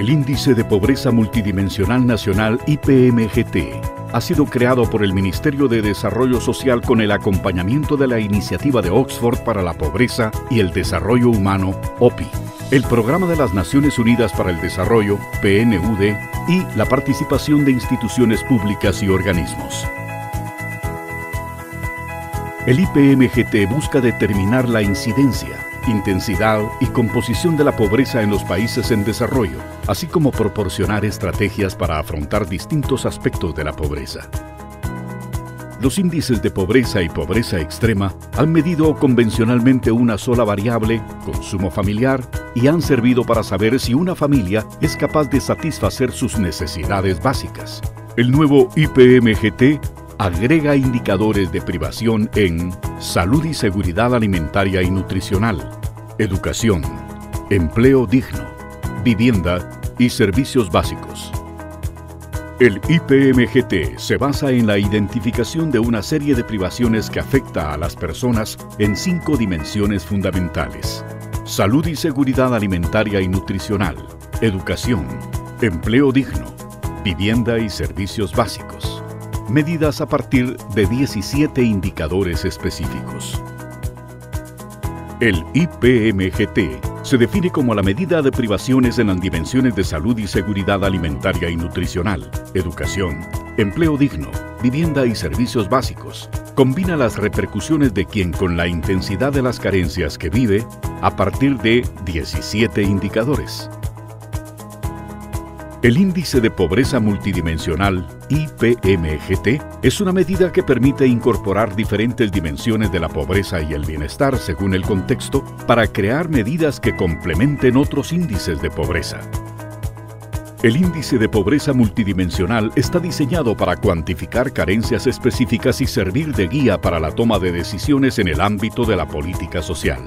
El Índice de Pobreza Multidimensional Nacional IPMGT ha sido creado por el Ministerio de Desarrollo Social con el acompañamiento de la Iniciativa de Oxford para la Pobreza y el Desarrollo Humano, OPI, el Programa de las Naciones Unidas para el Desarrollo, PNUD, y la participación de instituciones públicas y organismos. El IPMGT busca determinar la incidencia, intensidad y composición de la pobreza en los países en desarrollo, así como proporcionar estrategias para afrontar distintos aspectos de la pobreza. Los índices de pobreza y pobreza extrema han medido convencionalmente una sola variable, consumo familiar, y han servido para saber si una familia es capaz de satisfacer sus necesidades básicas. El nuevo IPMGT agrega indicadores de privación en salud y seguridad alimentaria y nutricional, educación, empleo digno, vivienda y servicios básicos. El IPMGT se basa en la identificación de una serie de privaciones que afecta a las personas en 5 dimensiones fundamentales: salud y seguridad alimentaria y nutricional, educación, empleo digno, vivienda y servicios básicos, medidas a partir de 17 indicadores específicos. El IPMGT se define como la medida de privaciones en las dimensiones de salud y seguridad alimentaria y nutricional, educación, empleo digno, vivienda y servicios básicos. Combina las repercusiones de quien con la intensidad de las carencias que vive a partir de 17 indicadores. El Índice de Pobreza Multidimensional, IPMGT, es una medida que permite incorporar diferentes dimensiones de la pobreza y el bienestar según el contexto para crear medidas que complementen otros índices de pobreza. El Índice de Pobreza Multidimensional está diseñado para cuantificar carencias específicas y servir de guía para la toma de decisiones en el ámbito de la política social.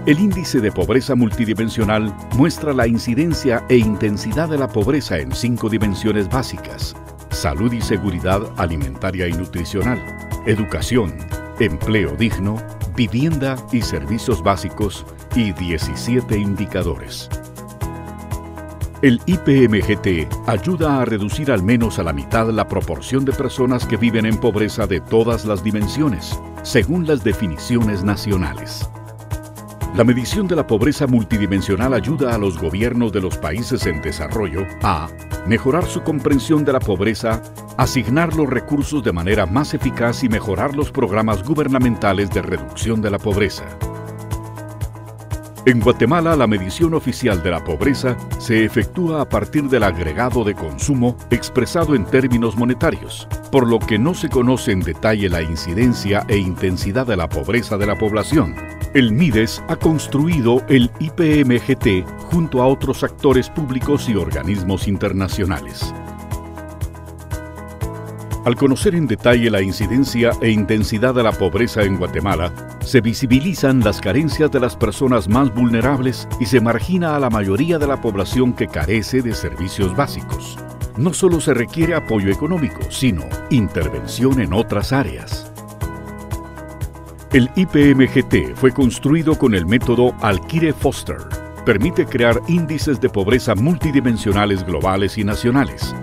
El Índice de Pobreza Multidimensional muestra la incidencia e intensidad de la pobreza en 5 dimensiones básicas: salud y seguridad alimentaria y nutricional, educación, empleo digno, vivienda y servicios básicos, y 17 indicadores. El IPMGT ayuda a reducir al menos a la mitad la proporción de personas que viven en pobreza de todas las dimensiones, según las definiciones nacionales. La medición de la pobreza multidimensional ayuda a los gobiernos de los países en desarrollo a mejorar su comprensión de la pobreza, asignar los recursos de manera más eficaz y mejorar los programas gubernamentales de reducción de la pobreza. En Guatemala, la medición oficial de la pobreza se efectúa a partir del agregado de consumo expresado en términos monetarios, por lo que no se conoce en detalle la incidencia e intensidad de la pobreza de la población. El MIDES ha construido el IPMGT junto a otros actores públicos y organismos internacionales. Al conocer en detalle la incidencia e intensidad de la pobreza en Guatemala, se visibilizan las carencias de las personas más vulnerables y se margina a la mayoría de la población que carece de servicios básicos. No solo se requiere apoyo económico, sino intervención en otras áreas. El IPMGT fue construido con el método Alkire-Foster. Permite crear índices de pobreza multidimensionales globales y nacionales.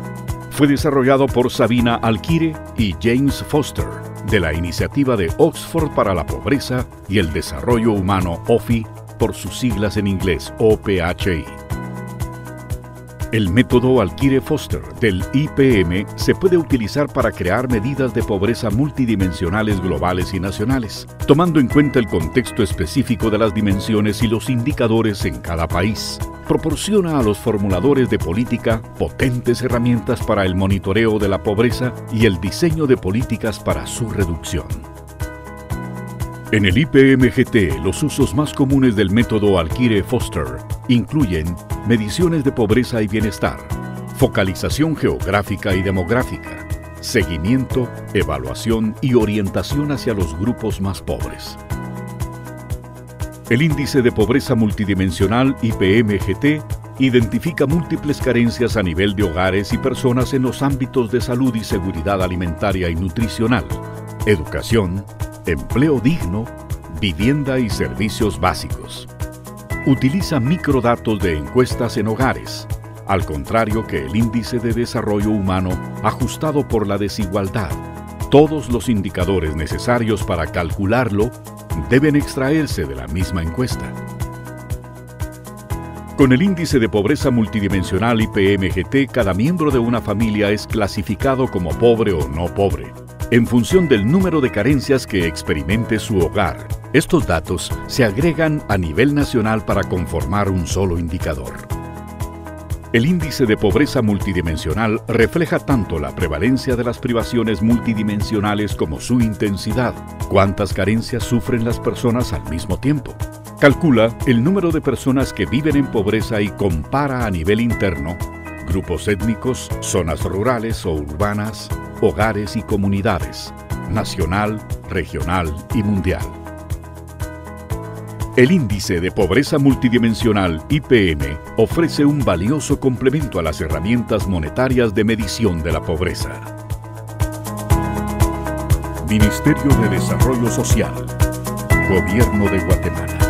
Fue desarrollado por Sabina Alkire y James Foster, de la Iniciativa de Oxford para la Pobreza y el Desarrollo Humano, OPI, por sus siglas en inglés, OPHI. El método Alkire-Foster del IPM se puede utilizar para crear medidas de pobreza multidimensionales globales y nacionales, tomando en cuenta el contexto específico de las dimensiones y los indicadores en cada país. Proporciona a los formuladores de política potentes herramientas para el monitoreo de la pobreza y el diseño de políticas para su reducción. En el IPMGT, los usos más comunes del método Alkire-Foster incluyen mediciones de pobreza y bienestar, focalización geográfica y demográfica, seguimiento, evaluación y orientación hacia los grupos más pobres. El Índice de Pobreza Multidimensional IPMGT identifica múltiples carencias a nivel de hogares y personas en los ámbitos de salud y seguridad alimentaria y nutricional, educación, empleo digno, vivienda y servicios básicos. Utiliza microdatos de encuestas en hogares, al contrario que el índice de desarrollo humano ajustado por la desigualdad. Todos los indicadores necesarios para calcularlo deben extraerse de la misma encuesta. Con el índice de pobreza multidimensional IPMGT, cada miembro de una familia es clasificado como pobre o no pobre, en función del número de carencias que experimente su hogar. Estos datos se agregan a nivel nacional para conformar un solo indicador. El índice de pobreza multidimensional refleja tanto la prevalencia de las privaciones multidimensionales como su intensidad, cuántas carencias sufren las personas al mismo tiempo. Calcula el número de personas que viven en pobreza y compara a nivel interno grupos étnicos, zonas rurales o urbanas, hogares y comunidades, nacional, regional y mundial. El índice de pobreza multidimensional IPM ofrece un valioso complemento a las herramientas monetarias de medición de la pobreza. Ministerio de Desarrollo Social, Gobierno de Guatemala.